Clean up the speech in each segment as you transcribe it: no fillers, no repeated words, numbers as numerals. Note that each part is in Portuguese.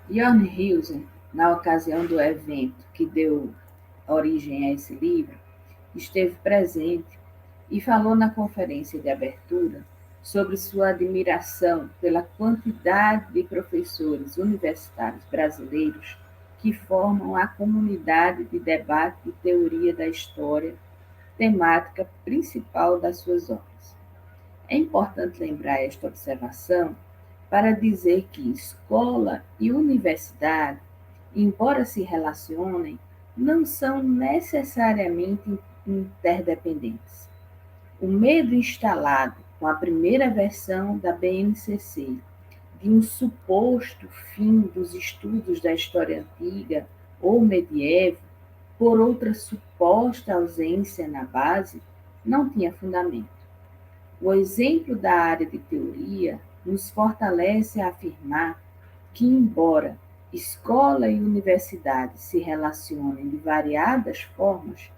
Jan Husum, na ocasião do evento que deu origem a esse livro, esteve presente e falou na conferência de abertura sobre sua admiração pela quantidade de professores universitários brasileiros que formam a comunidade de debate e teoria da história, temática principal das suas obras. É importante lembrar esta observação para dizer que escola e universidade, embora se relacionem, não são necessariamente interdependentes. O medo instalado com a primeira versão da BNCC de um suposto fim dos estudos da história antiga ou medieval por outra suposta ausência na base não tinha fundamento. O exemplo da área de teoria nos fortalece a afirmar que, embora escola e universidade se relacionem de variadas formas,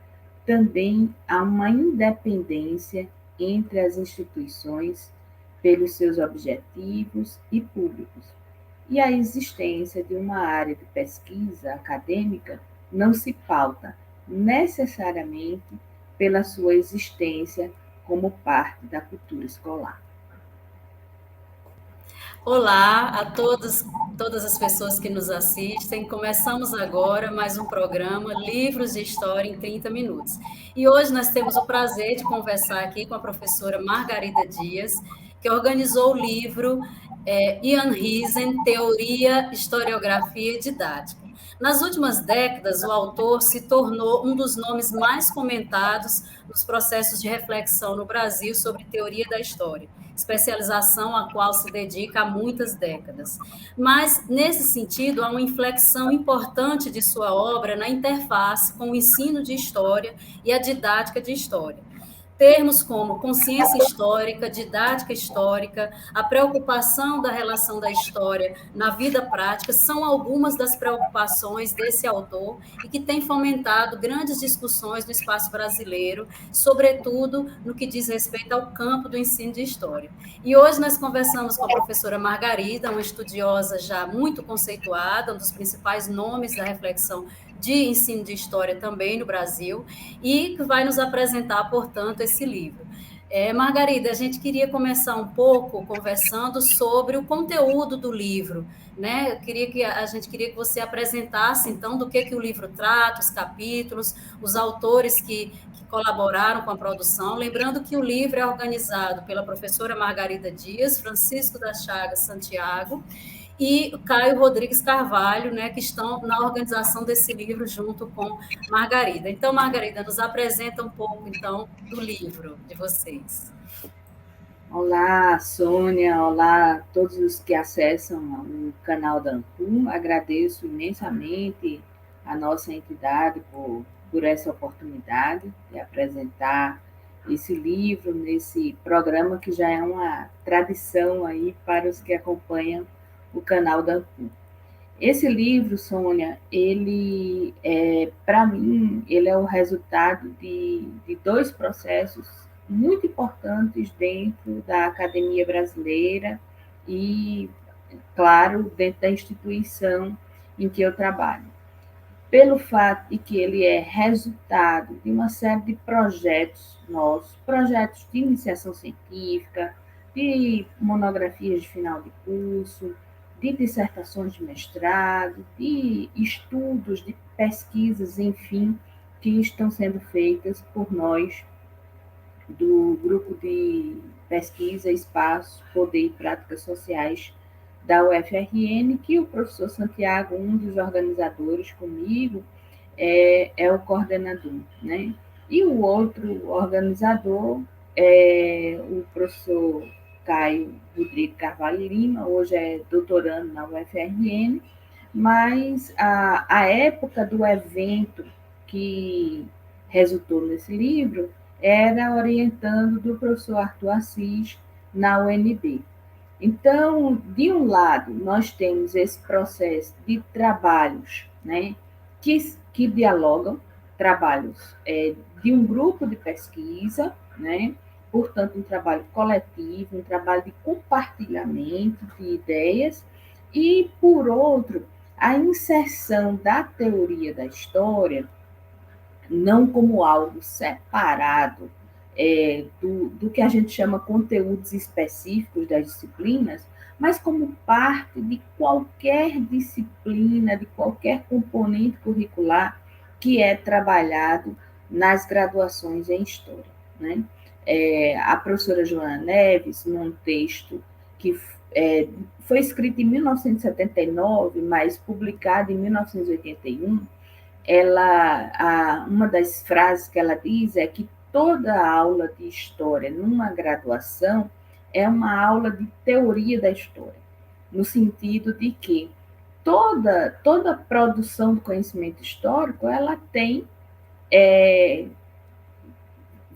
também há uma independência entre as instituições pelos seus objetivos e públicos, e a existência de uma área de pesquisa acadêmica não se pauta necessariamente pela sua existência como parte da cultura escolar. Olá a todos, todas as pessoas que nos assistem. Começamos agora mais um programa Livros de História em 30 minutos. E hoje nós temos o prazer de conversar aqui com a professora Margarida Dias, que organizou o livro Ian Riesen, Teoria, Historiografia e Didática. Nas últimas décadas, o autor se tornou um dos nomes mais comentados nos processos de reflexão no Brasil sobre teoria da história, especialização a qual se dedica há muitas décadas. Mas, nesse sentido, há uma inflexão importante de sua obra na interface com o ensino de história e a didática de história. Termos como consciência histórica, didática histórica, a preocupação da relação da história na vida prática são algumas das preocupações desse autor e que tem fomentado grandes discussões no espaço brasileiro, sobretudo no que diz respeito ao campo do ensino de história. E hoje nós conversamos com a professora Margarida, uma estudiosa já muito conceituada, um dos principais nomes da reflexão de ensino de história também no Brasil, e que vai nos apresentar, portanto, esse livro. Margarida, a gente queria começar um pouco conversando sobre o conteúdo do livro, né? A gente queria que você apresentasse, então, do que o livro trata, os capítulos, os autores que colaboraram com a produção. Lembrando que o livro é organizado pela professora Margarida Dias, Francisco da Chagas Santiago e Caio Rodrigues Carvalho, né, que estão na organização desse livro junto com Margarida. Então, Margarida, nos apresenta um pouco, então, do livro de vocês. Olá, Sônia, olá a todos os que acessam o canal da Ancum. Agradeço imensamente a nossa entidade por essa oportunidade de apresentar esse livro nesse programa que já é uma tradição aí para os que acompanham o canal da Ancum. Esse livro, Sônia, ele para mim, ele é o resultado de dois processos muito importantes dentro da academia brasileira e, claro, dentro da instituição em que eu trabalho. Pelo fato de que ele é resultado de uma série de projetos nossos, projetos de iniciação científica, de monografias de final de curso, de dissertações de mestrado, de estudos, de pesquisas, enfim, que estão sendo feitas por nós do grupo de pesquisa, espaço, poder e práticas sociais da UFRN, que o professor Santiago, um dos organizadores comigo, é o coordenador, né? E o outro organizador é o professor Caio Rodrigo Carvalho Lima, hoje é doutorando na UFRN, mas a época do evento que resultou nesse livro era orientando do professor Arthur Assis na UNB. Então, de um lado, nós temos esse processo de trabalhos, né, que dialogam, trabalhos de um grupo de pesquisa, né, portanto, um trabalho coletivo, um trabalho de compartilhamento de ideias, e, por outro, a inserção da teoria da história não como algo separado do que a gente chama conteúdos específicos das disciplinas, mas como parte de qualquer disciplina, de qualquer componente curricular que é trabalhado nas graduações em História. Né? A professora Joana Neves, num texto que foi escrito em 1979, mas publicado em 1981, uma das frases que ela diz é que toda aula de história numa graduação é uma aula de teoria da história, no sentido de que toda produção do conhecimento histórico ela tem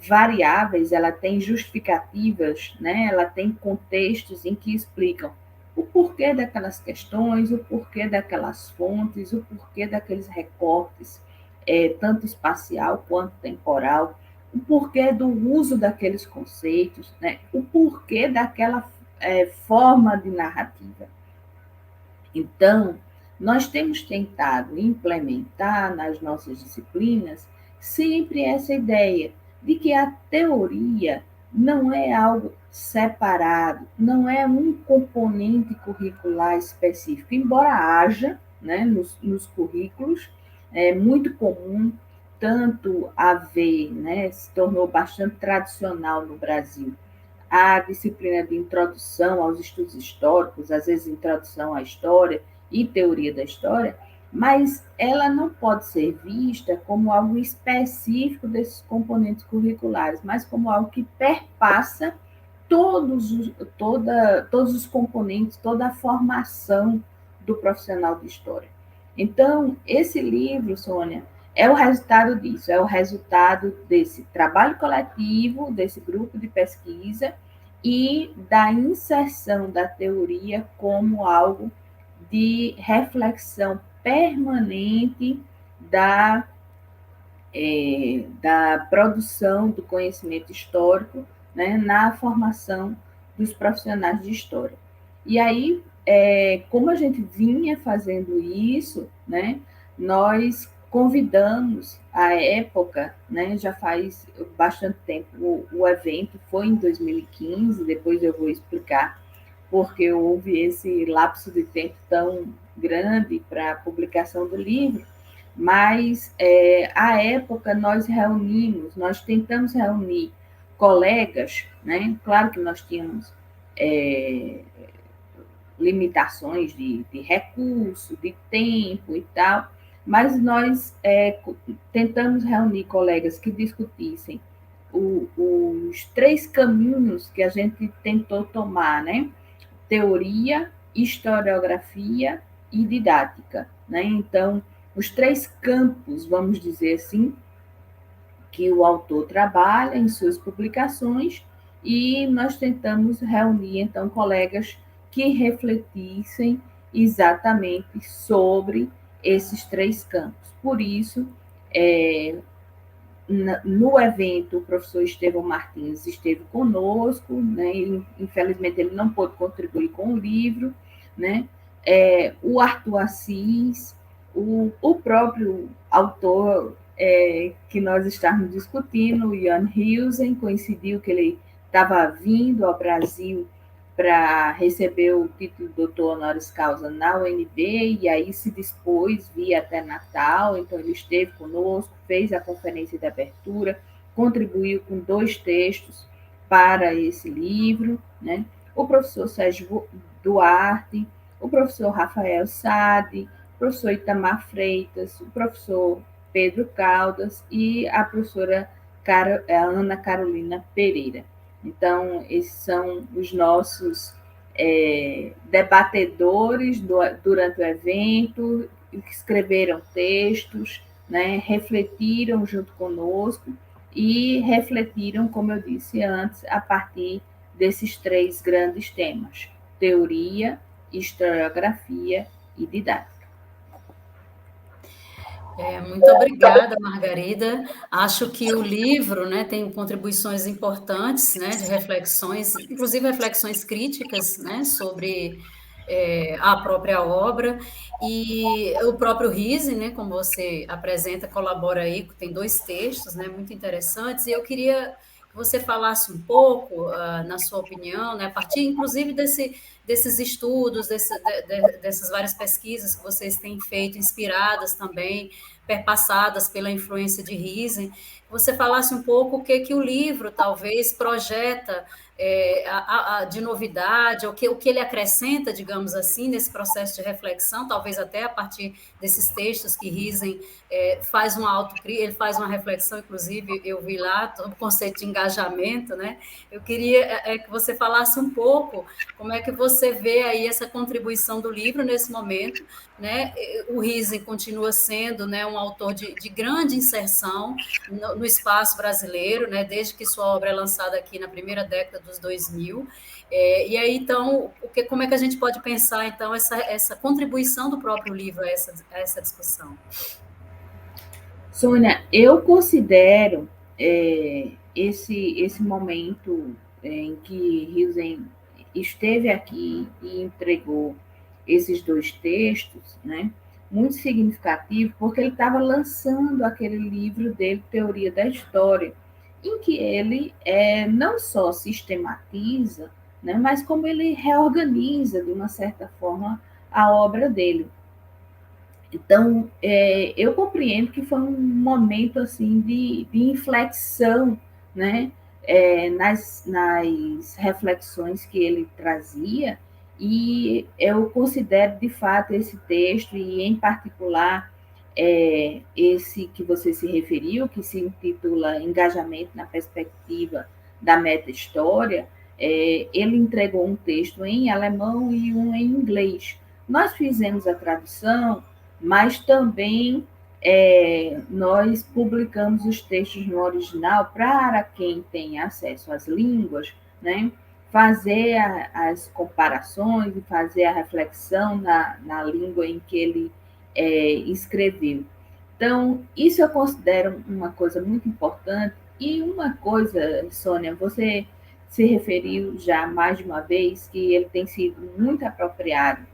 variáveis, ela tem justificativas, né? Ela tem contextos em que explicam o porquê daquelas questões, o porquê daquelas fontes, o porquê daqueles recortes, tanto espacial quanto temporal, o porquê do uso daqueles conceitos, né? O porquê daquela forma de narrativa. Então, nós temos tentado implementar nas nossas disciplinas sempre essa ideia de que a teoria não é algo separado, não é um componente curricular específico, embora haja, né, nos currículos, é muito comum tanto haver, né, se tornou bastante tradicional no Brasil, a disciplina de introdução aos estudos históricos, às vezes introdução à história e teoria da história, mas ela não pode ser vista como algo específico desses componentes curriculares, mas como algo que perpassa todos os componentes, toda a formação do profissional de história. Então, esse livro, Sônia, é o resultado disso, é o resultado desse trabalho coletivo, desse grupo de pesquisa e da inserção da teoria como algo de reflexão permanente da produção do conhecimento histórico, né, na formação dos profissionais de história. E aí, como a gente vinha fazendo isso, né, nós convidamos à época, né, já faz bastante tempo, o evento foi em 2015, depois eu vou explicar porque houve esse lapso de tempo tão grande para a publicação do livro, mas à época nós tentamos reunir colegas, né? Claro que nós tínhamos limitações de recurso, de tempo e tal, mas nós tentamos reunir colegas que discutissem os três caminhos que a gente tentou tomar, né? Teoria, historiografia e didática, né? Então, os três campos, vamos dizer assim, que o autor trabalha em suas publicações e nós tentamos reunir, então, colegas que refletissem exatamente sobre esses três campos. Por isso, no evento, o professor Estevão Martins esteve conosco, né? Infelizmente, ele não pôde contribuir com o livro, né? O Arthur Assis, o próprio autor que nós estávamos discutindo, o Jan Hilsen, coincidiu que ele estava vindo ao Brasil para receber o título de doutor honoris causa na UNB, e aí se dispôs, vir até Natal, então ele esteve conosco, fez a conferência de abertura, contribuiu com 2 textos para esse livro, né? O professor Sérgio Duarte, o professor Rafael Sade, o professor Itamar Freitas, o professor Pedro Caldas e a professora Ana Carolina Pereira. Então, esses são os nossos debatedores durante o evento, que escreveram textos, né, refletiram junto conosco e refletiram, como eu disse antes, a partir desses 3 grandes temas: teoria, historiografia e didática. Muito obrigada, Margarida. Acho que o livro, né, tem contribuições importantes, né, de reflexões, inclusive reflexões críticas, né, sobre a própria obra, e o próprio Riese, né, como você apresenta, colabora aí, tem 2 textos, né, muito interessantes, e eu queria que você falasse um pouco, na sua opinião, né, a partir inclusive desses estudos, dessas várias pesquisas que vocês têm feito, inspiradas também, perpassadas pela influência de Riese, que você falasse um pouco o que o livro talvez projeta de novidade, o que ele acrescenta, digamos assim, nesse processo de reflexão, talvez até a partir desses textos que Riesen faz uma autocrítica, ele faz uma reflexão, inclusive eu vi lá o conceito de engajamento, né? Eu queria que você falasse um pouco como é que você vê aí essa contribuição do livro nesse momento, né? O Riesen continua sendo, né, um autor de grande inserção no espaço brasileiro, né, desde que sua obra é lançada aqui na primeira década dos 2000. E aí, então, como é que a gente pode pensar, então, essa contribuição do próprio livro a essa discussão? Sônia, eu considero esse momento em que Hilsen esteve aqui e entregou esses 2 textos, né, muito significativo, porque ele estava lançando aquele livro dele, Teoria da História, em que ele não só sistematiza, né, mas como ele reorganiza, de uma certa forma, a obra dele. Então, eu compreendo que foi um momento assim de inflexão, né, nas reflexões que ele trazia, e eu considero de fato esse texto, e em particular esse que você se referiu, que se intitula Engajamento na Perspectiva da Meta-História, ele entregou um texto em alemão e um em inglês. Nós fizemos a tradução, mas também nós publicamos os textos no original para quem tem acesso às línguas, né, fazer as comparações e fazer a reflexão na língua em que ele escreveu. Então, isso eu considero uma coisa muito importante. E uma coisa, Sônia, você se referiu já mais de uma vez que ele tem sido muito apropriado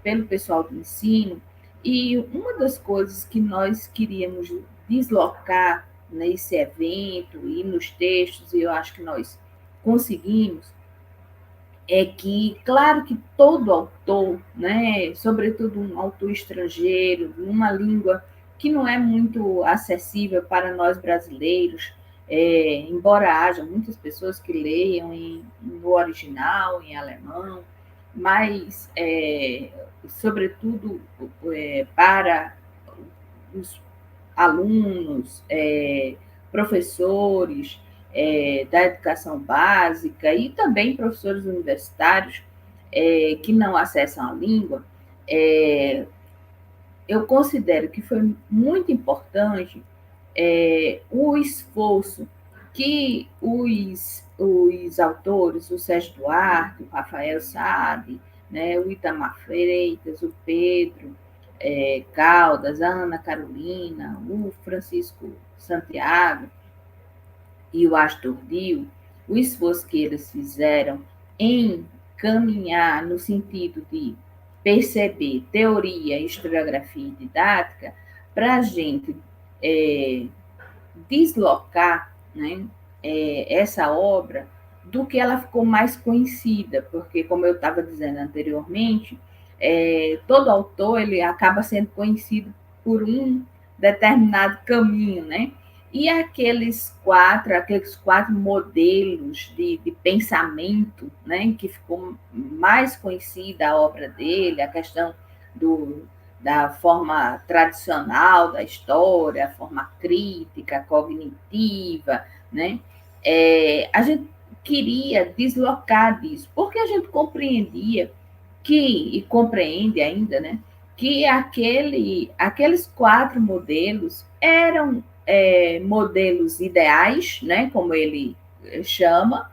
pelo pessoal do ensino, e uma das coisas que nós queríamos deslocar nesse evento e nos textos, e eu acho que nós conseguimos, é que, claro que todo autor, né, sobretudo um autor estrangeiro, numa língua que não é muito acessível para nós brasileiros, embora haja muitas pessoas que leiam no original, em alemão, mas, sobretudo, para os alunos, professores da educação básica e também professores universitários que não acessam a língua, eu considero que foi muito importante o esforço que os autores, o Sérgio Duarte, o Rafael Saad, né, o Itamar Freitas, o Pedro Caldas, a Ana Carolina, o Francisco Santiago e o Astor Dio, o esforço que eles fizeram em caminhar no sentido de perceber teoria, historiografia e didática, para a gente deslocar, né, essa obra do que ela ficou mais conhecida, porque, como eu estava dizendo anteriormente, todo autor ele acaba sendo conhecido por um determinado caminho, né? E aqueles quatro modelos de pensamento, né, que ficou mais conhecida a obra dele, a questão da forma tradicional da história, a forma crítica, cognitiva, né? A gente queria deslocar disso, porque a gente compreendia e compreende ainda, né, que aqueles 4 modelos eram modelos ideais, né, como ele chama,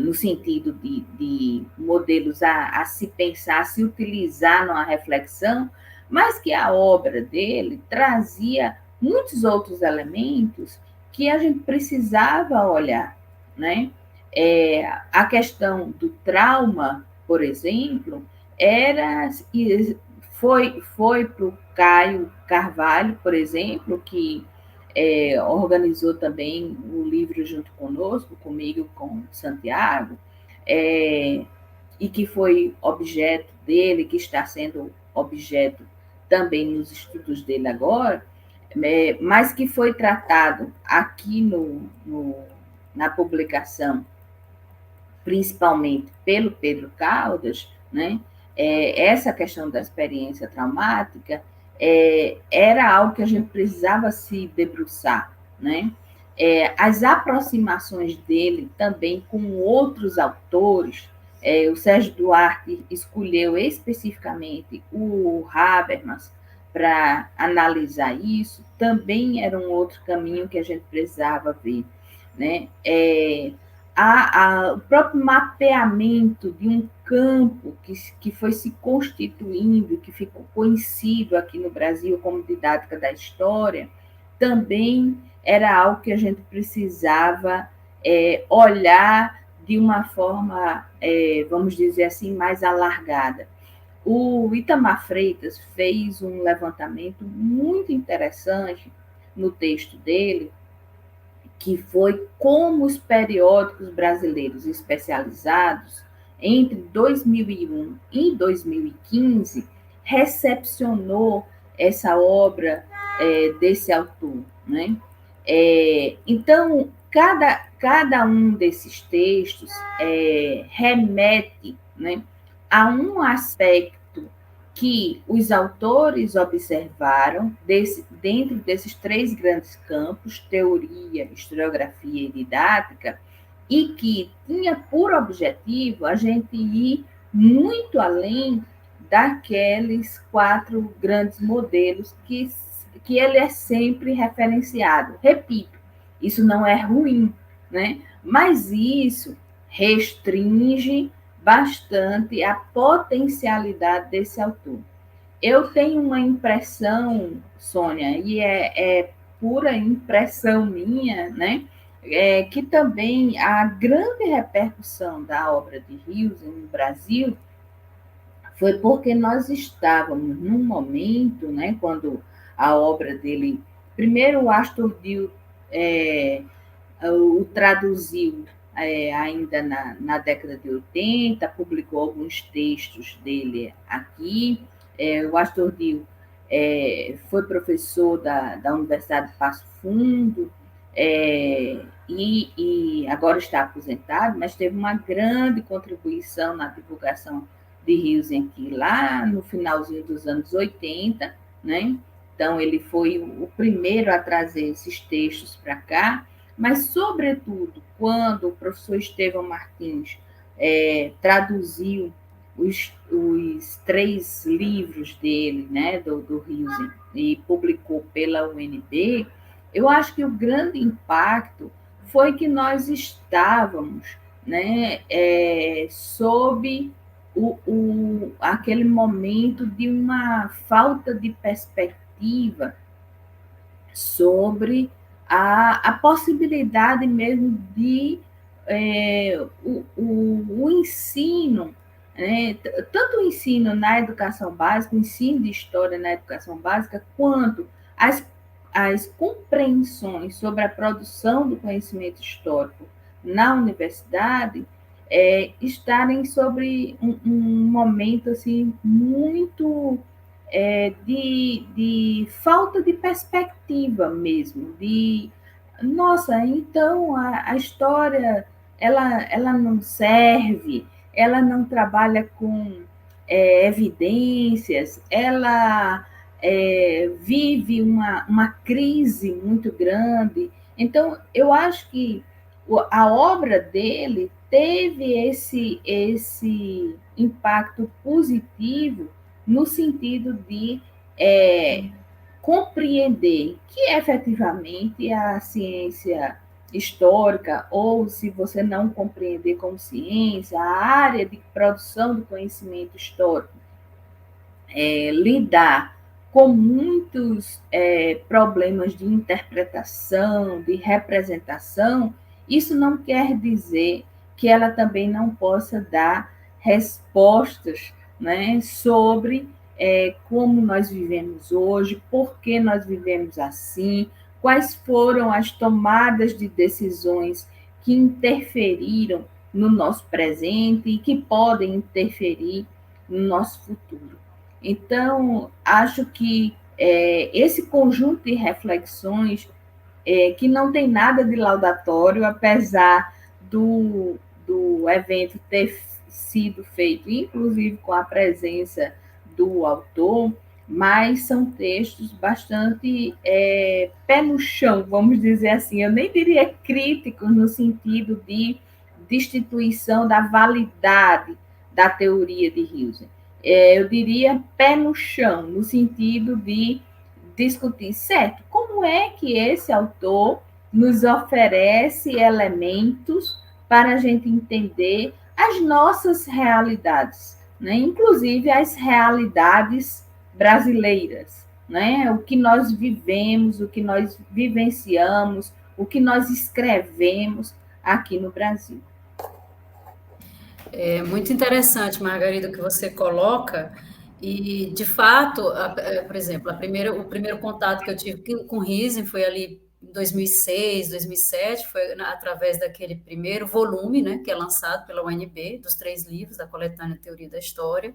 no sentido de modelos a se pensar, a se utilizar numa reflexão, mas que a obra dele trazia muitos outros elementos que a gente precisava olhar, né? A questão do trauma por exemplo, foi para o Caio Carvalho, por exemplo, que organizou também o livro junto conosco, comigo, com Santiago, e que foi objeto dele, que está sendo objeto também nos estudos dele agora, mas que foi tratado aqui na publicação, principalmente pelo Pedro Caldas, né? Essa questão da experiência traumática era algo que a gente precisava se debruçar, né? As aproximações dele também com outros autores, o Sérgio Duarte escolheu especificamente o Habermas para analisar isso, também era um outro caminho que a gente precisava ver, né? O próprio mapeamento de um campo que foi se constituindo, que ficou conhecido aqui no Brasil como didática da história, também era algo que a gente precisava olhar de uma forma, vamos dizer assim, mais alargada. O Itamar Freitas fez um levantamento muito interessante no texto dele, que foi como os periódicos brasileiros especializados, entre 2001 e 2015, recepcionou essa obra desse autor, né? Então, cada um desses textos remete, né, a um aspecto que os autores observaram dentro desses três grandes campos, teoria, historiografia e didática, e que tinha por objetivo a gente ir muito além daqueles quatro grandes modelos que ele é sempre referenciado. Repito, isso não é ruim, né? Mas isso restringe bastante a potencialidade desse autor. Eu tenho uma impressão, Sônia, e é pura impressão minha, né? Que também a grande repercussão da obra de Rios no Brasil foi porque nós estávamos num momento, né, quando a obra dele, primeiro o Astor Dill o traduziu ainda na década de 80, publicou alguns textos dele aqui. O Astor Dill foi professor da Universidade de Passo Fundo e agora está aposentado, mas teve uma grande contribuição na divulgação de Rios aqui lá no finalzinho dos anos 80, né? Então, ele foi o primeiro a trazer esses textos para cá, mas, sobretudo, quando o professor Estevão Martins traduziu os três livros dele, né, do Rios, e publicou pela UNB, eu acho que o grande impacto foi que nós estávamos, né, sob aquele momento de uma falta de perspectiva sobre a possibilidade mesmo de o ensino, né, tanto o ensino na educação básica, o ensino de história na educação básica, quanto as compreensões sobre a produção do conhecimento histórico na universidade estarem sobre um momento assim muito de falta de perspectiva mesmo, nossa, então a história ela não serve, ela não trabalha com evidências, ela vive uma crise muito grande. Então, eu acho que a obra dele teve esse impacto positivo no sentido de compreender que efetivamente a ciência histórica, ou se você não compreender como ciência, a área de produção do conhecimento histórico, lidar com muitos problemas de interpretação, de representação, isso não quer dizer que ela também não possa dar respostas, né, sobre como nós vivemos hoje, por que nós vivemos assim, quais foram as tomadas de decisões que interferiram no nosso presente e que podem interferir no nosso futuro. Então, acho que esse conjunto de reflexões, que não tem nada de laudatório, apesar do evento ter sido feito, inclusive com a presença do autor, mas são textos bastante pé no chão, vamos dizer assim. Eu nem diria críticos no sentido de destituição da validade da teoria de Hilsen. Eu diria pé no chão, no sentido de discutir, certo, como é que esse autor nos oferece elementos para a gente entender as nossas realidades, né? Inclusive as realidades brasileiras, né? O que nós vivemos, o que nós vivenciamos, o que nós escrevemos aqui no Brasil. É muito interessante, Margarida, o que você coloca. E, de fato, por exemplo, o primeiro contato que eu tive com Riesen foi ali em 2006, 2007, foi através daquele primeiro volume, né, que é lançado pela UNB, dos 3 livros da coletânea Teoria da História.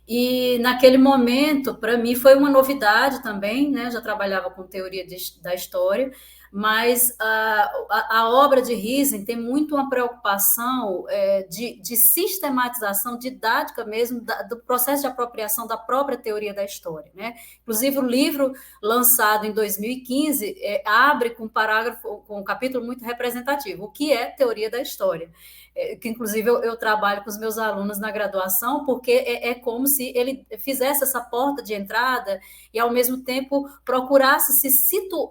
E naquele momento, para mim, foi uma novidade também, né? Eu já trabalhava com teoria da história, mas a obra de Riesen tem muito uma preocupação de sistematização didática mesmo do processo de apropriação da própria teoria da história, né? Inclusive, o livro lançado em 2015 abre com um parágrafo, com um capítulo muito representativo, o que é teoria da história. Que inclusive eu trabalho com os meus alunos na graduação, porque é como se ele fizesse essa porta de entrada e, ao mesmo tempo, procurasse se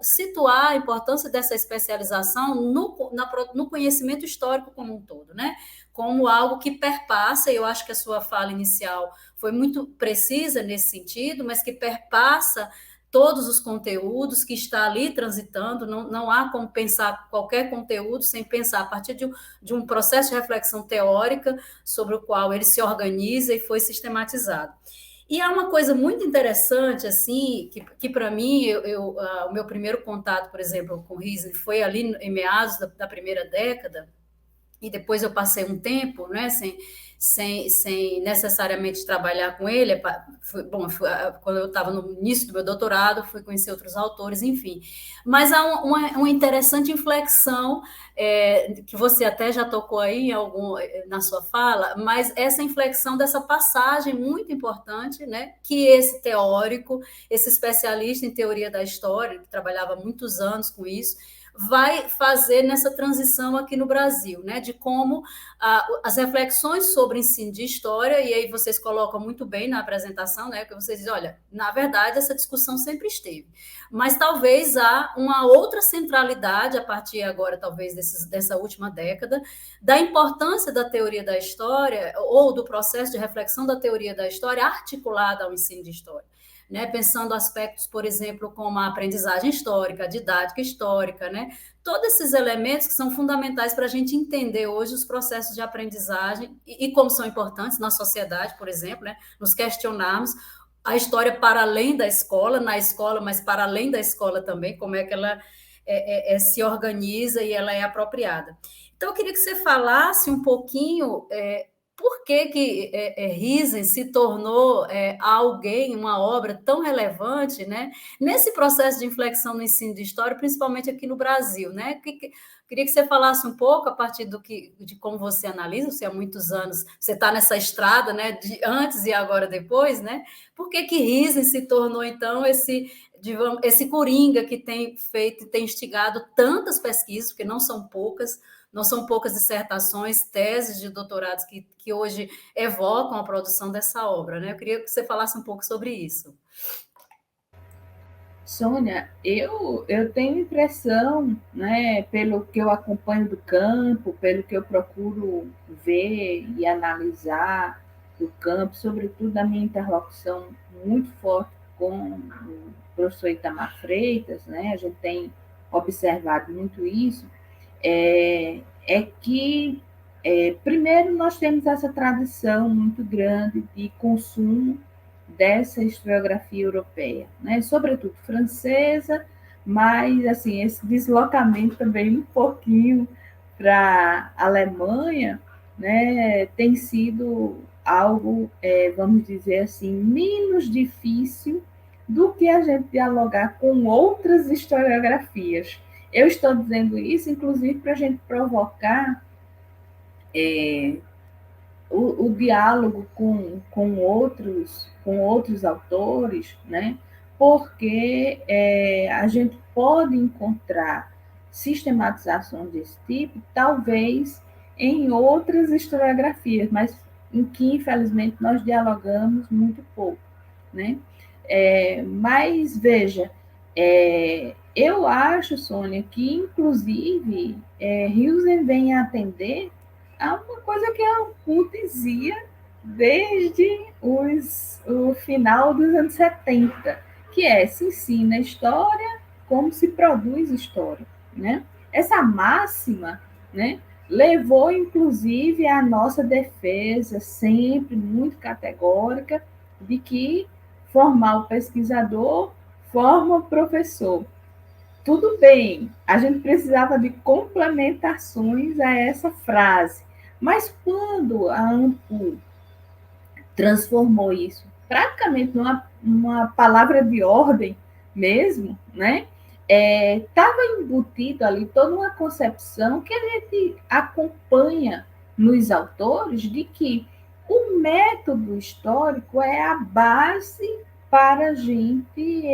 situar a importância dessa especialização no conhecimento histórico como um todo, né? Como algo que perpassa, e eu acho que a sua fala inicial foi muito precisa nesse sentido, mas que perpassa todos os conteúdos, que está ali transitando, não há como pensar qualquer conteúdo sem pensar a partir de um processo de reflexão teórica sobre o qual ele se organiza e foi sistematizado. E há uma coisa muito interessante, assim, que para mim, o meu primeiro contato, por exemplo, com Riesen foi ali em meados da primeira década, e depois eu passei um tempo, né, sem necessariamente trabalhar com ele. Quando eu estava no início do meu doutorado, fui conhecer outros autores, enfim. Mas há uma interessante inflexão, que você até já tocou aí na sua fala, mas essa inflexão dessa passagem muito importante, né, que esse teórico, esse especialista em teoria da história, que trabalhava muitos anos com isso, vai fazer nessa transição aqui no Brasil, né? De como as reflexões sobre ensino de história, e aí vocês colocam muito bem na apresentação, né? Que vocês dizem, olha, na verdade, essa discussão sempre esteve, mas talvez há uma outra centralidade, a partir agora, talvez, dessa última década, da importância da teoria da história, ou do processo de reflexão da teoria da história articulada ao ensino de história. Né, pensando aspectos, por exemplo, como a aprendizagem histórica, a didática histórica, né, todos esses elementos que são fundamentais para a gente entender hoje os processos de aprendizagem e como são importantes na sociedade, por exemplo, né, nos questionarmos a história para além da escola, na escola, mas para além da escola também, como é que ela se organiza e ela é apropriada. Então, eu queria que você falasse um pouquinho por que Riesen se tornou alguém, uma obra tão relevante, né, nesse processo de inflexão no ensino de história, principalmente aqui no Brasil, né? Queria que você falasse um pouco a partir de como você analisa, você há muitos anos, você está nessa estrada, né, de antes e agora depois, né? Por que Riesen se tornou, então, esse coringa que tem instigado tantas pesquisas, porque não são poucas dissertações, teses de doutorados que hoje evocam a produção dessa obra, né? Eu queria que você falasse um pouco sobre isso. Sônia, eu tenho impressão, né, pelo que eu acompanho do campo, pelo que eu procuro ver e analisar do campo, sobretudo da minha interlocução muito forte com o professor Itamar Freitas, né, a gente tem observado muito isso, é que Primeiro, nós temos essa tradição muito grande de consumo dessa historiografia europeia, né? Sobretudo francesa, mas assim esse deslocamento também um pouquinho para a Alemanha, né, tem sido algo, vamos dizer assim, menos difícil do que a gente dialogar com outras historiografias. Eu estou dizendo isso, inclusive, para a gente provocar o diálogo com outros autores, né? Porque a gente pode encontrar sistematizações desse tipo, talvez em outras historiografias, mas em que, infelizmente, nós dialogamos muito pouco, né? Mas, veja, eu acho, Sônia, que, inclusive, Hilsen vem a atender a uma coisa que a UNC dizia desde o final dos anos 70, que se ensina história como se produz história, né? Essa máxima, né, levou, inclusive, à nossa defesa, sempre muito categórica, de que formar o pesquisador forma o professor. Tudo bem, a gente precisava de complementações a essa frase, mas quando a ANPU transformou isso praticamente numa palavra de ordem mesmo, né? Estava embutido ali toda uma concepção que a gente acompanha nos autores de que o método histórico é a base para a gente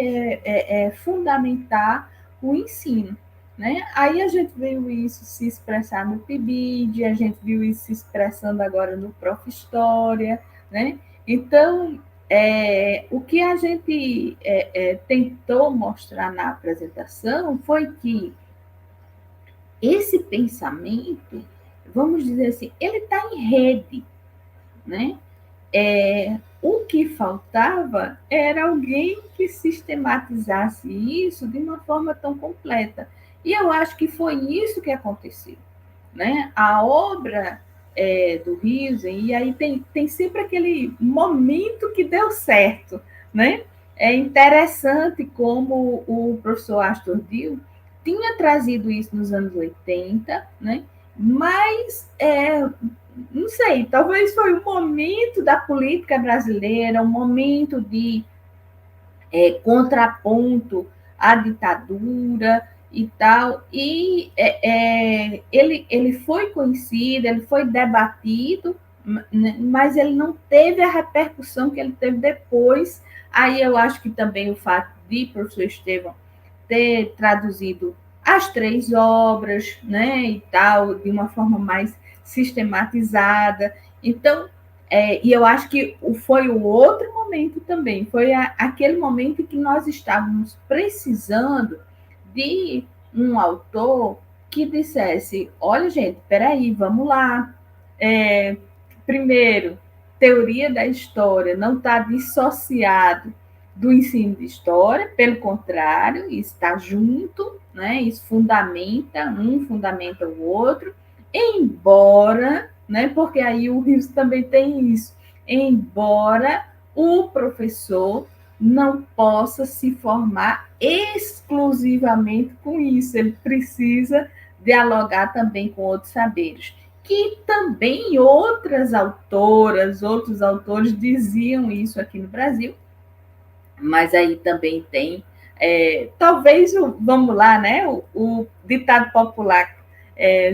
fundamentar o ensino. Né? Aí a gente viu isso se expressar no PIBID, a gente viu isso se expressando agora no Prof. História, né? Então, o que a gente tentou mostrar na apresentação foi que esse pensamento, vamos dizer assim, ele está em rede, né? O que faltava era alguém que sistematizasse isso de uma forma tão completa. E eu acho que foi isso que aconteceu. Né? A obra do Riesen, e aí tem sempre aquele momento que deu certo. Né? É interessante como o professor Astor Dill tinha trazido isso nos anos 80, né? Mas não sei, talvez foi um momento da política brasileira, um momento de contraponto à ditadura e tal, e ele foi conhecido, ele foi debatido, mas ele não teve a repercussão que ele teve depois. Aí eu acho que também o fato de o professor Estevão ter traduzido as 3 obras, né, e tal, de uma forma mais sistematizada. Então, e eu acho que foi o outro momento também, foi aquele momento em que nós estávamos precisando de um autor que dissesse, olha, gente, peraí, vamos lá. Primeiro, teoria da história não está dissociado do ensino de história, pelo contrário, está junto, né? Isso fundamenta, um fundamenta o outro, embora, né? Porque aí o Rios também tem isso, embora o professor não possa se formar exclusivamente com isso, ele precisa dialogar também com outros saberes. Que também outras autoras, outros autores diziam isso aqui no Brasil, mas aí também tem, talvez, vamos lá, né, o ditado popular,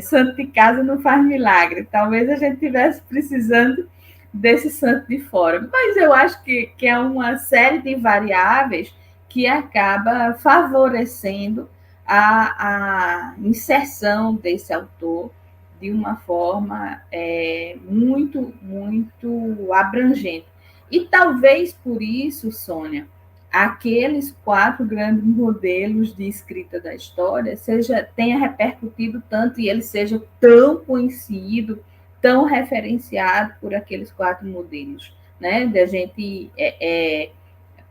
santo de casa não faz milagre, talvez a gente estivesse precisando desse santo de fora, mas eu acho que é uma série de variáveis que acaba favorecendo a inserção desse autor de uma forma muito, muito abrangente. E talvez por isso, Sônia, aqueles 4 grandes modelos de escrita da história tenha repercutido tanto e ele seja tão conhecido, tão referenciado por aqueles 4 modelos, né? De a gente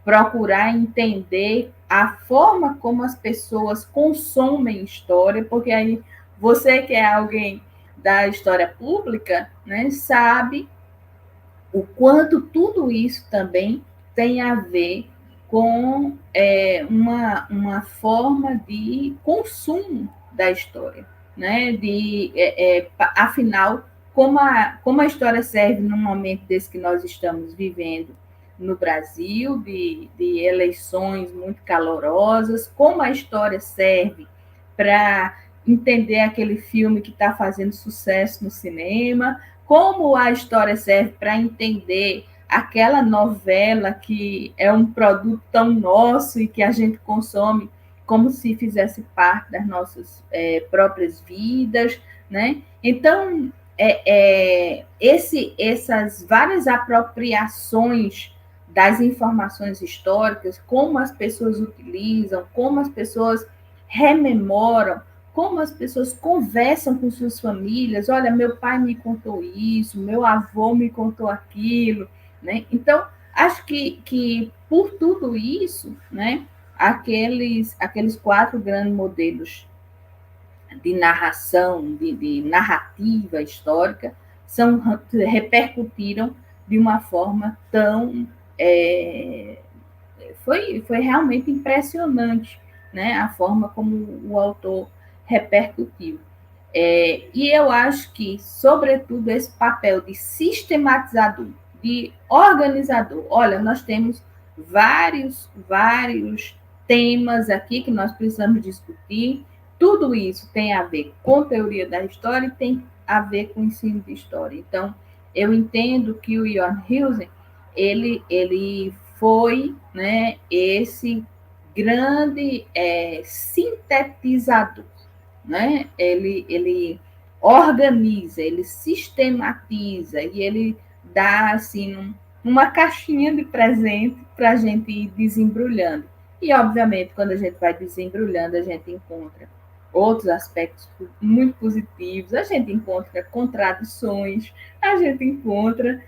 procurar entender a forma como as pessoas consomem história, porque aí você que é alguém da história pública, né, sabe o quanto tudo isso também tem a ver com uma forma de consumo da história, né? Afinal, como a história serve no momento desse que nós estamos vivendo no Brasil, de eleições muito calorosas, como a história serve para entender aquele filme que está fazendo sucesso no cinema, como a história serve para entender aquela novela que é um produto tão nosso e que a gente consome como se fizesse parte das nossas próprias vidas, né? Então, essas várias apropriações das informações históricas, como as pessoas utilizam, como as pessoas rememoram, como as pessoas conversam com suas famílias. Olha, meu pai me contou isso, meu avô me contou aquilo, né? Então, acho que por tudo isso, né, aqueles 4 grandes modelos de narração, de narrativa histórica, repercutiram de uma forma tão foi realmente impressionante, né, a forma como o autor repercutiu. E eu acho que, sobretudo, esse papel de sistematizador, de organizador. Olha, nós temos vários temas aqui que nós precisamos discutir. Tudo isso tem a ver com teoria da história e tem a ver com ensino de história. Então, eu entendo que o Ian Hilsen, ele foi, né, esse grande sintetizador, né? Ele organiza, ele sistematiza e ele dá assim uma caixinha de presente para a gente ir desembrulhando. E, obviamente, quando a gente vai desembrulhando, a gente encontra outros aspectos muito positivos, a gente encontra contradições, a gente encontra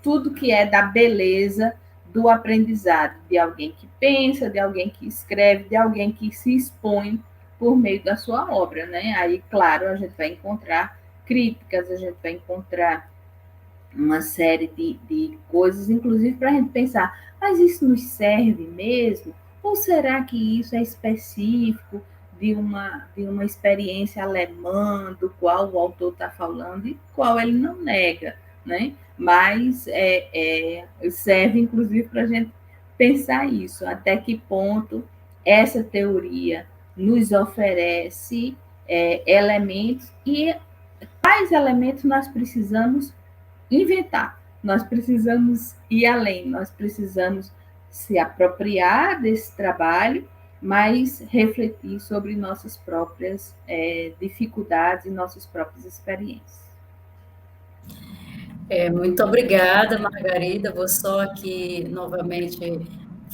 tudo que é da beleza do aprendizado, de alguém que pensa, de alguém que escreve, de alguém que se expõe por meio da sua obra, né? Aí, claro, a gente vai encontrar críticas, a gente vai encontrar uma série de coisas, inclusive para a gente pensar, mas isso nos serve mesmo? Ou será que isso é específico de uma experiência alemã, do qual o autor está falando e qual ele não nega, né? Mas serve, inclusive, para a gente pensar isso, até que ponto essa teoria nos oferece elementos e quais elementos nós precisamos inventar, nós precisamos ir além, nós precisamos se apropriar desse trabalho, mas refletir sobre nossas próprias dificuldades e nossas próprias experiências. Muito obrigada, Margarida. Vou só aqui novamente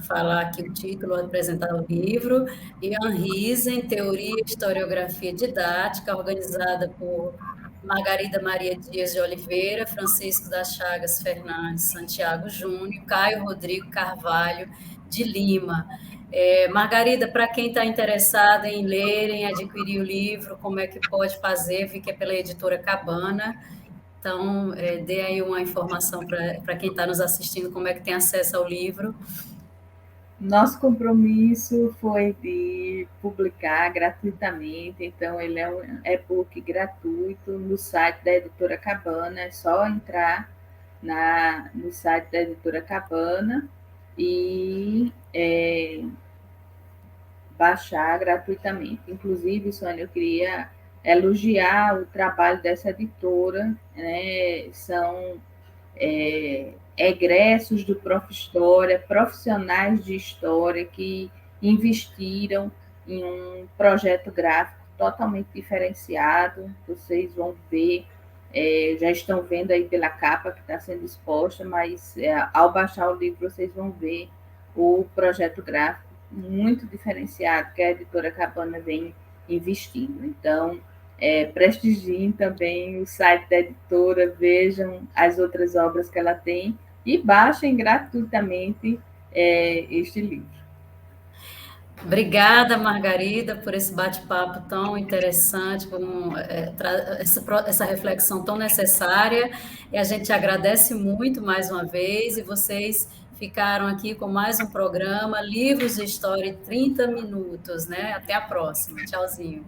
falar aqui o título, apresentar o livro, Ian Riesen, Teoria e Historiografia Didática, organizada por Margarida Maria Dias de Oliveira, Francisco das Chagas Fernandes Santiago Júnior, Caio Rodrigo Carvalho de Lima. Margarida, para quem está interessado em ler, em adquirir o livro, como é que pode fazer? Vi que é pela editora Cabana. Então, dê aí uma informação para quem está nos assistindo, como é que tem acesso ao livro. Nosso compromisso foi de publicar gratuitamente, então ele é um e-book gratuito no site da Editora Cabana, é só entrar no site da Editora Cabana e baixar gratuitamente. Inclusive, Sônia, eu queria elogiar o trabalho dessa editora, né? São egressos do Prof. História, profissionais de história que investiram em um projeto gráfico totalmente diferenciado. Vocês vão ver, já estão vendo aí pela capa que está sendo exposta, mas ao baixar o livro vocês vão ver o projeto gráfico muito diferenciado que a editora Cabana vem investindo. Então, prestigiem também o site da editora, vejam as outras obras que ela tem e baixem gratuitamente este livro. Obrigada, Margarida, por esse bate-papo tão interessante, essa reflexão tão necessária. E a gente agradece muito mais uma vez, e vocês ficaram aqui com mais um programa, Livros de História em 30 minutos, né? Até a próxima. Tchauzinho.